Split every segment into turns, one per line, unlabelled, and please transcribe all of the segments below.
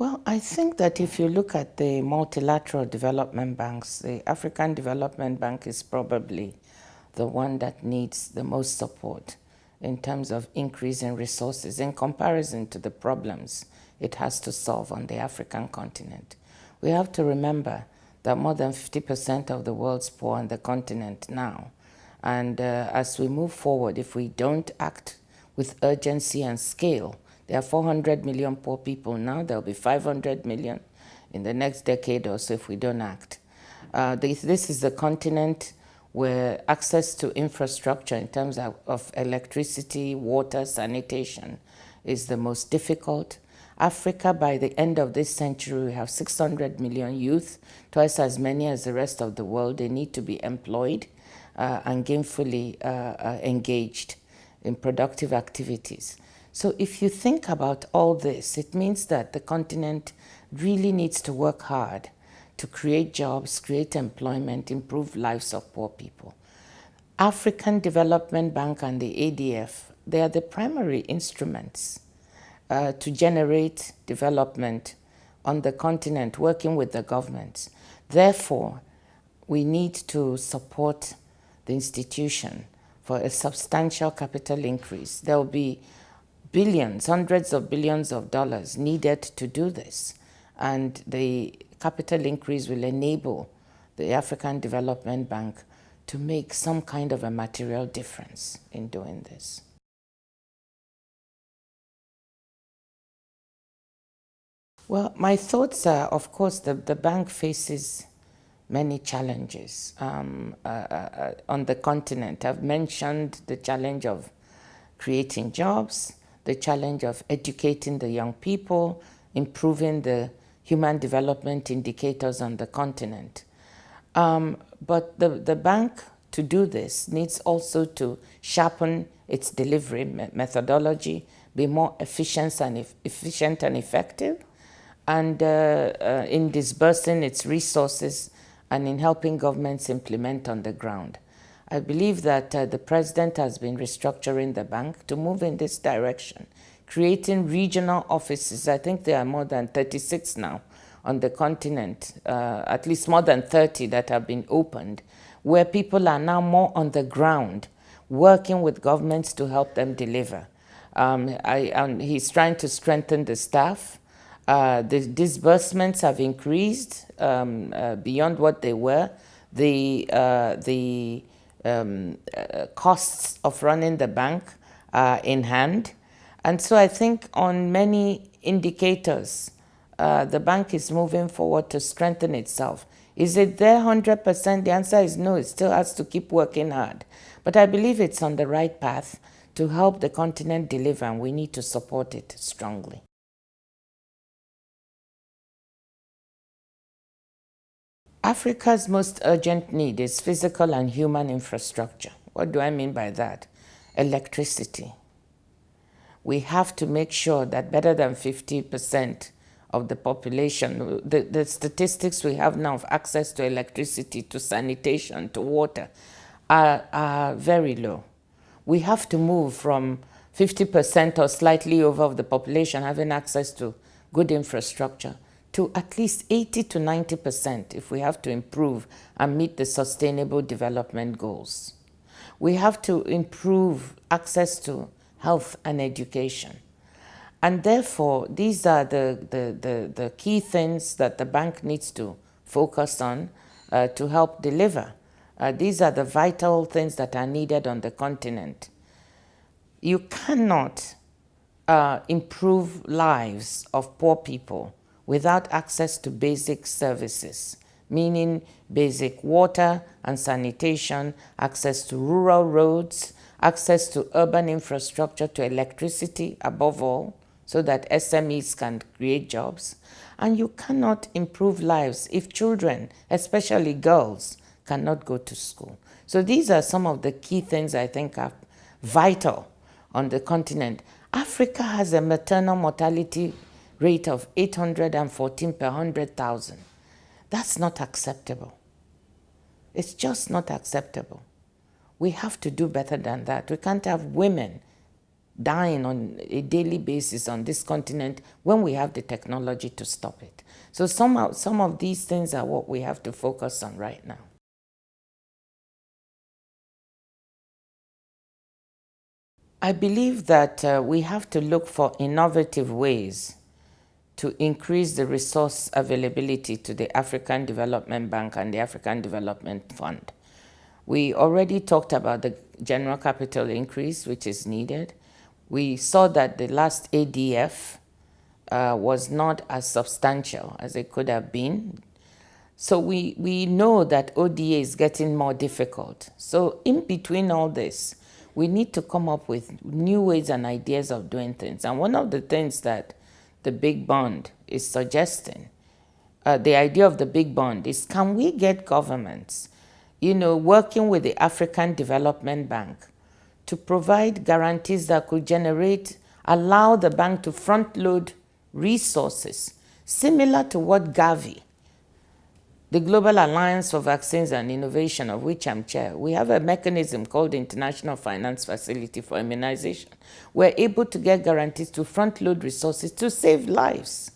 Well, I think that if you look at the multilateral development banks, the African Development Bank is probably the one that needs the most support in terms of increasing resources in comparison to the problems it has to solve on the African continent. We have to remember that more than 50% of the world's poor on the continent now. And as we move forward, if we don't act with urgency and scale, there are 400 million poor people now. There'll be 500 million in the next decade or so if we don't act. This is the continent where access to infrastructure in terms of electricity, water, sanitation is the most difficult. Africa, by the end of this century, we have 600 million youth, twice as many as the rest of the world. They need to be employed and gainfully engaged in productive activities. So if you think about all this, it means that the continent really needs to work hard to create jobs, create employment, improve lives of poor people. African Development Bank and the ADF, they are the primary instruments to generate development on the continent, working with the governments. Therefore, we need to support the institution for a substantial capital increase. There will be billions, hundreds of billions of dollars needed to do this. And the capital increase will enable the African Development Bank to make some kind of a material difference in doing this. Well, my thoughts are, of course, the bank faces many challenges on the continent. I've mentioned the challenge of creating jobs, the challenge of educating the young people, improving the human development indicators on the continent. But the bank, to do this, needs also to sharpen its delivery methodology, be more efficient and effective, and in disbursing its resources and in helping governments implement on the ground. I believe that the president has been restructuring the bank to move in this direction, creating regional offices. I think there are more than 36 now on the continent, at least more than 30 that have been opened, where people are now more on the ground, working with governments to help them deliver. He's trying to strengthen the staff. The disbursements have increased beyond what they were. The costs of running the bank are in hand. And so I think on many indicators, the bank is moving forward to strengthen itself. Is it there 100%? The answer is no. It still has to keep working hard. But I believe it's on the right path to help the continent deliver, and we need to support it strongly. Africa's most urgent need is physical and human infrastructure. What do I mean by that? Electricity. We have to make sure that better than 50% of the population, the statistics we have now of access to electricity, to sanitation, to water, are very low. We have to move from 50% or slightly over of the population having access to good infrastructure to at least 80 to 90% if we have to improve and meet the Sustainable Development Goals. We have to improve access to health and education. And therefore, these are the key things that the bank needs to focus on to help deliver. These are the vital things that are needed on the continent. You cannot improve lives of poor people without access to basic services, meaning basic water and sanitation, access to rural roads, access to urban infrastructure, to electricity above all, so that SMEs can create jobs. And you cannot improve lives if children, especially girls, cannot go to school. So these are some of the key things I think are vital on the continent. Africa has a maternal mortality rate of 814 per 100,000. That's not acceptable. It's just not acceptable. We have to do better than that. We can't have women dying on a daily basis on this continent when we have the technology to stop it. So some of these things are what we have to focus on right now. I believe that we have to look for innovative ways to increase the resource availability to the African Development Bank and the African Development Fund. We already talked about the general capital increase, which is needed. We saw that the last ADF was not as substantial as it could have been. So we know that ODA is getting more difficult. So in between all this, we need to come up with new ways and ideas of doing things. And one of the things that the Big Bond is suggesting, the idea of the Big Bond is, can we get governments, working with the African Development Bank to provide guarantees that could allow the bank to front load resources, similar to what Gavi, the Global Alliance for Vaccines and Innovation, of which I'm chair, we have a mechanism called the International Finance Facility for Immunization. We're able to get guarantees to front-load resources to save lives.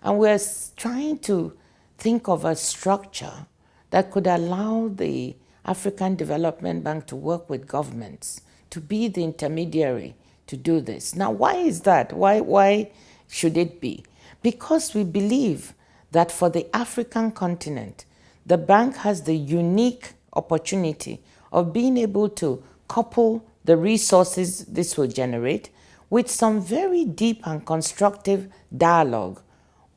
And we're trying to think of a structure that could allow the African Development Bank to work with governments, to be the intermediary to do this. Now, why is that? Why should it be? Because we believe that for the African continent, the bank has the unique opportunity of being able to couple the resources this will generate with some very deep and constructive dialogue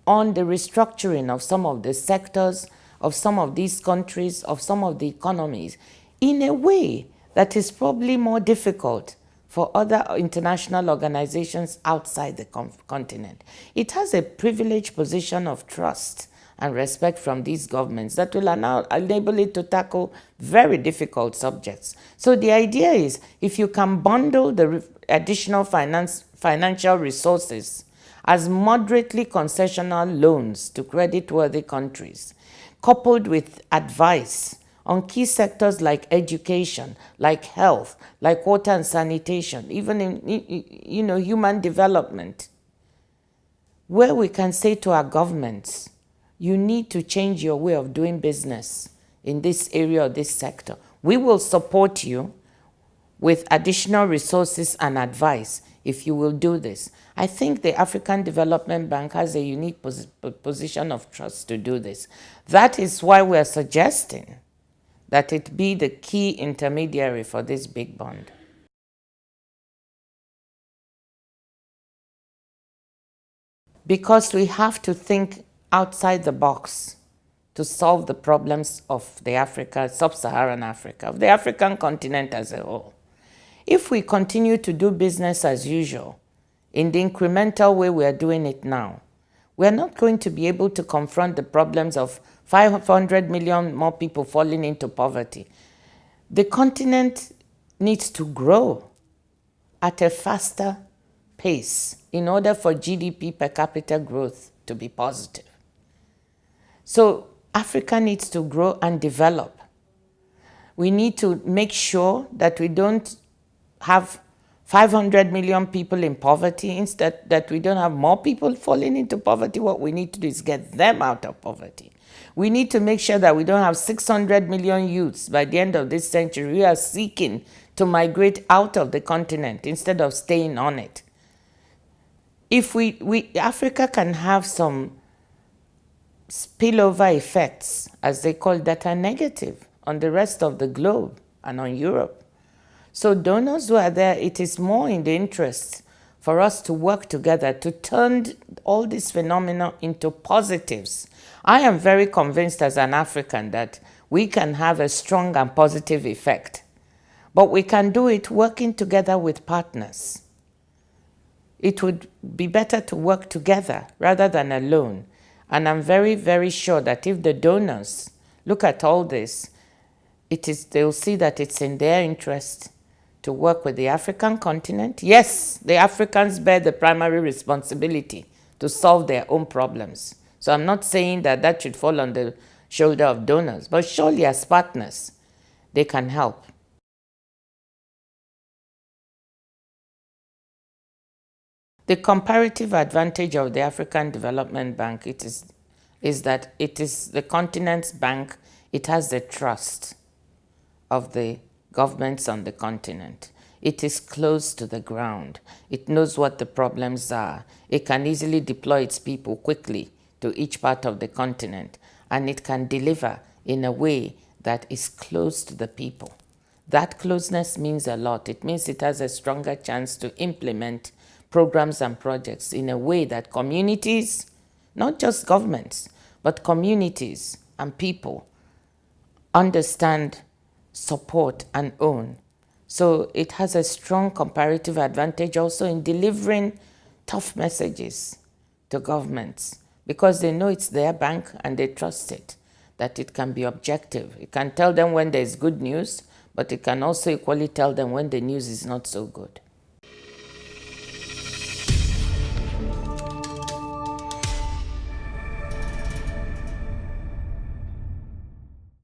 on the restructuring of some of the sectors, of some of these countries, of some of the economies, in a way that is probably more difficult for other international organizations outside the continent. It has a privileged position of trust and respect from these governments that will enable it to tackle very difficult subjects. So the idea is, if you can bundle the additional financial resources as moderately concessional loans to credit-worthy countries, coupled with advice on key sectors like education, like health, like water and sanitation, even in human development, where we can say to our governments, you need to change your way of doing business in this area or this sector. We will support you with additional resources and advice if you will do this. I think the African Development Bank has a unique position of trust to do this. That is why we are suggesting that it be the key intermediary for this Big Bond. Because we have to think outside the box to solve the problems of the sub-Saharan Africa, of the African continent as a whole. If we continue to do business as usual, in the incremental way we are doing it now, we're not going to be able to confront the problems of 500 million more people falling into poverty. The continent needs to grow at a faster pace in order for GDP per capita growth to be positive. So Africa needs to grow and develop. We need to make sure that we don't have 500 million people in poverty, instead that we don't have more people falling into poverty. What we need to do is get them out of poverty. We need to make sure that we don't have 600 million youths by the end of this century who are seeking to migrate out of the continent instead of staying on it. If Africa can have some spillover effects, as they call, that are negative on the rest of the globe and on Europe. So donors who are there, it is more in the interest for us to work together to turn all these phenomena into positives. I am very convinced as an African that we can have a strong and positive effect, but we can do it working together with partners. It would be better to work together rather than alone. And I'm very, very sure that if the donors look at all this, they'll see that it's in their interest to work with the African continent. Yes, the Africans bear the primary responsibility to solve their own problems. So I'm not saying that should fall on the shoulder of donors, but surely as partners, they can help. The comparative advantage of the African Development Bank is that it is the continent's bank. It has the trust of the governments on the continent. It is close to the ground. It knows what the problems are. It can easily deploy its people quickly to each part of the continent, and it can deliver in a way that is close to the people. That closeness means a lot. It means it has a stronger chance to implement programs and projects in a way that communities, not just governments, but communities and people understand, support, and own. So it has a strong comparative advantage also in delivering tough messages to governments because they know it's their bank and they trust it, that it can be objective. It can tell them when there's good news, but it can also equally tell them when the news is not so good.